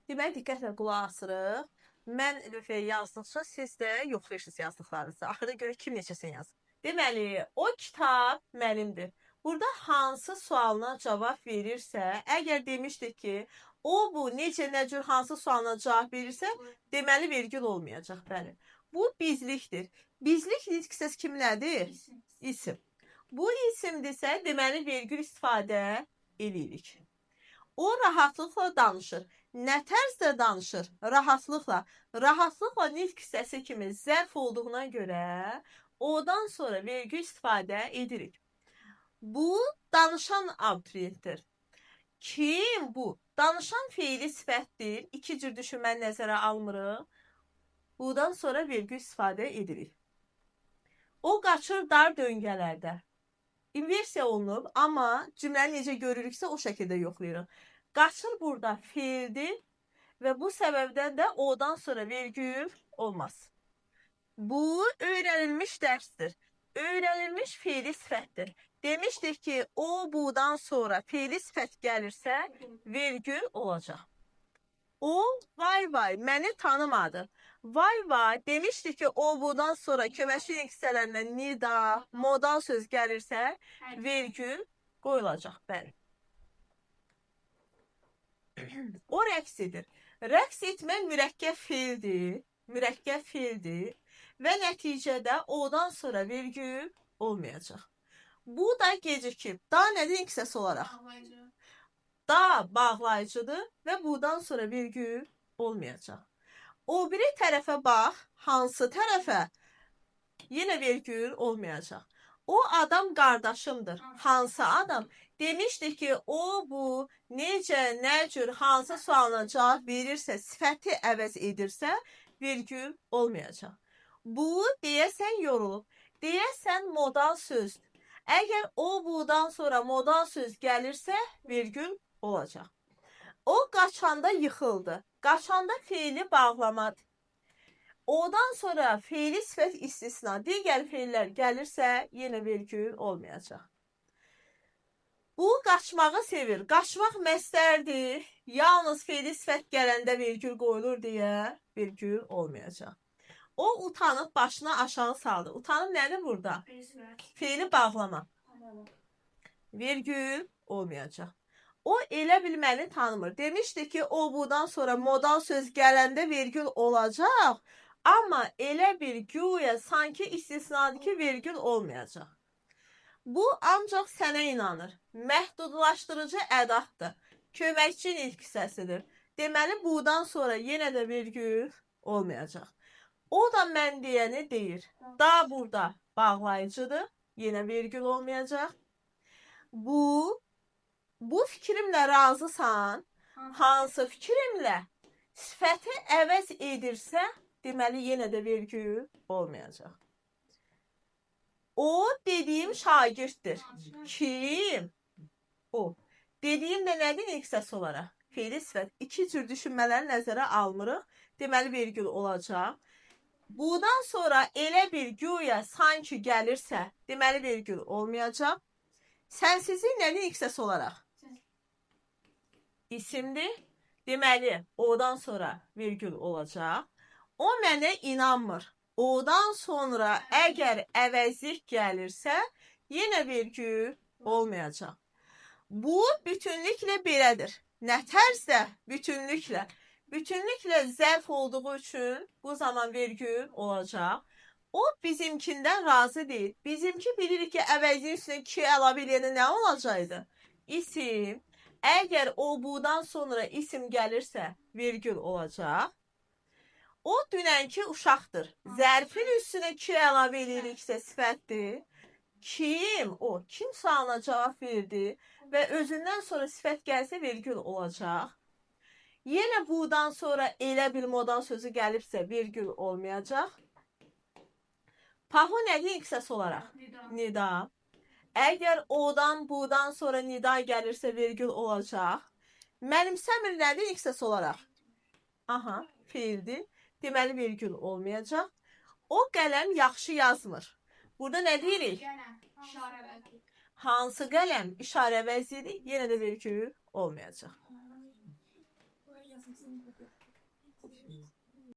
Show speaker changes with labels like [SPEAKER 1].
[SPEAKER 1] Deməli, diqqətlə qulaq asırıq. Mən lövhəyə yazdıqca siz də yoxlayırsınız yazdıqlarınızı. Axırda görə kim neçəsini yazır. Deməli, o kitab mənimdir. Burada hansı sualına cavab verirsə, əgər demişdik ki, o bu necə, nə cür, hansı sualına cavab verirsə, deməli vergül olmayacaq. Bəli. Bu bizlikdir. Bizlik nitq hissəsi kimlədir? İsim. Bu isimdirsə, deməli vergül istifadə eləyirik. O rahatlıqla danışır. Nə tərzdə danışır? Rahatlıqla. Rahatlıqla nitq hissəsi kimi zərf olduğuna görə odan sonra vergül istifadə edirik. Bu danışan abituriyentdir. Kim bu? Danışan feili sifətdir. İki cür düşünməni nəzərə almırıq. Bundan sonra vergül istifadə edirik. O qaçır dar döngələrdə. İnversiya olunub, amma cümləni necə görürüksə o şəkildə yoxlayırıq. Qaçır burada feildir və bu səbəbdən də odan sonra vergül olmaz. Bu öyrənilmiş dərsdir. Öyrənilmiş feili sifətdir. Demişdik ki, o budan sonra feili sifət gəlirsə vergül olacaq. O vay vay məni tanımadı. Vay vay demişdik ki, o budan sonra köməkçi hissələrindən nida, modal söz gəlirsə vergül qoyulacaq. Bəli. O rəqs edir. Rəqs etmək mürəkkəb feildir. Mürəkkəb feildir. Və nəticədə odan sonra vergül olmayacaq. Bu da gecikib. Da nədir iksəsi olaraq? Da bağlayıcıdır və budan sonra vergül olmayacaq. O biri tərəfə bax. Hansı tərəfə? Yenə vergül olmayacaq. O adam qardaşımdır. Hansı adam? Demişdik ki, o, bu, necə, nə cür, hansı sualına cavab verirsə, sifəti əvəz edirsə, vergül olmayacaq. Bu, deyəsən yorulub. Deyəsən modal sözdür. Əgər o, budan sonra modal söz gəlirsə, vergül olacaq. O, qaçanda yıxıldı. Qaçanda feili bağlamadır. Odan sonra feili sifət istisna, digər feillər gəlirsə, yenə vergül olmayacaq. Bu, qaçmağı sevir. Qaçmaq məstərdir. Yalnız feili sifət gələndə vergül qoyulur deyə vergül olmayacaq. O, utanıb başını aşağı saldı. Utanıb nədir burada? Feili bağlama. Vergül olmayacaq. O, elə bil məni tanımır. Demişdi ki, o, budan sonra modal söz gələndə vergül olacaq. Amma elə bir güya sanki istisnadır ki, vergül olmayacaq. Bu ancaq sənə inanır. Məhdudlaşdırıcı ədatdır. Köməkçi nitq hissəsidir. Deməli, budan sonra yenə də vergül olmayacaq. O da mən deyəni deyir. Da burada bağlayıcıdır. Yenə vergül olmayacaq. Bu fikrimlə razısan. Hansı fikrimlə? Sifəti əvəz edirsə, deməli, yenə də vergül olmayacaq. O, dediyim şagirddir. Kim? O. Dediyim də nədir iksəsi olaraq? Feili sifət. İki cür düşünmələri nəzərə almırıq. Deməli, vergül olacaq. Bundan sonra elə bir güya sanki gəlirsə, deməli, vergül olmayacaq. Sənsizlik nədir iksəsi olaraq? İsimdir. Deməli, odan sonra vergül olacaq. O mənə inanmır. Odan sonra əgər əvəzlik gəlirsə, yenə vergül olmayacaq. Bu, bütünlüklə belədir. Nə tərzdə? Bütünlüklə. Bütünlüklə zərf olduğu üçün bu zaman vergül olacaq. O, bizimkindən razı deyil. Bizimki bilirik ki, əvəzliyin üstünə 2 əlavə eləyəndə nə olacaqdı? İsim. Əgər o, budan sonra isim gəlirsə, vergül olacaq. O, dünənki uşaqdır. Zərfin üstünə 2 əlavə eləyiriksə sifətdir. Kim? O, kim sualına cavab verdi və özündən sonra sifət gəlsə vergül olacaq. Yenə budan sonra elə bir modal sözü gəlibsə vergül olmayacaq. Pahu nədir iksəsi olaraq? Nida. Əgər odan, budan sonra nida gəlirsə vergül olacaq. Mənimsəmir nədir iksəsi olaraq? Aha, feildir. Deməli, vergül olmayacaq. O qələm yaxşı yazmır. Burada nə deyirik? Hansı qələm? İşarə vəziyyəti yenə də vergül olmayacaq.